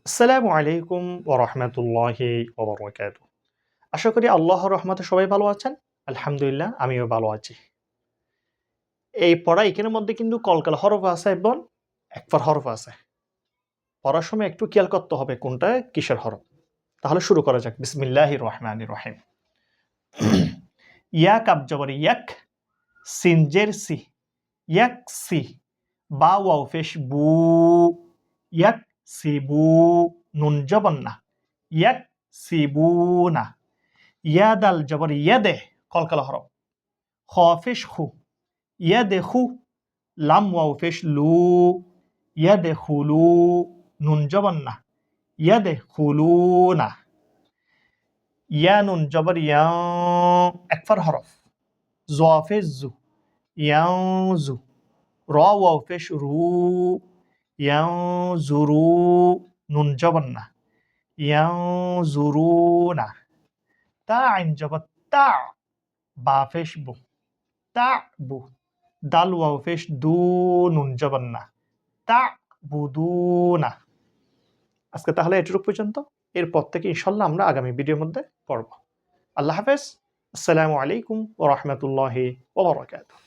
আসসালামু আলাইকুম ওয়া রাহমাতুল্লাহি ওয়া বারাকাতুহু। আশা করি আল্লাহর রহমতে সবাই ভালো আছেন। আলহামদুলিল্লাহ আমিও ভালো আছি। এই পড়া এখানের মধ্যে কিন্তু কলকলা হরফ আছে এবং একফার হরফ আছে। পড়ার সময় একটু খেয়াল করতে হবে কোনটা কিসের হরফ। তাহলে শুরু করা যাক। বিসমিল্লাহির রহমানির রহিম। ইয়া কাব জবর ইয়াক, সিন জের সি, ইয়াকসি, বা ওয়াও পেশ বু, ইয়াকসিবু, নুন জবর না, ইয়াকসিবুনা। ইয়া দাল জবর ইয়াদে, কলকলা হরফ। খ পেশ খু, ইয়াদেখু, লাম ওয়াও পেশ লু, ইয়াদেখুলু, নুন জবর না, ইয়াদেখুলুনা। ইয়া নুন জবর ইয়া, একফার হরফ। জ পেশ জু, ইয়াউজু, র ওয়াও পেশ রু, ইয়াউজুরু, নুন জবর না, ইয়াউজুরুনা। তা আইন জবর তা, বা পেশ বু, তা বু, দাল ওয়াও পেশ দু, নুন জবর না, তা বুদুনা। আজকে তাহলে এটুকু পর্যন্ত। এরপর থেকে ইনশাল্লাহ আমরা আগামী ভিডিওর মধ্যে পড়ব। আল্লাহ হাফেজ। আসসালামু আলাইকুম ওয়া রাহমাতুল্লাহি ওয়া বারাকাতুহু।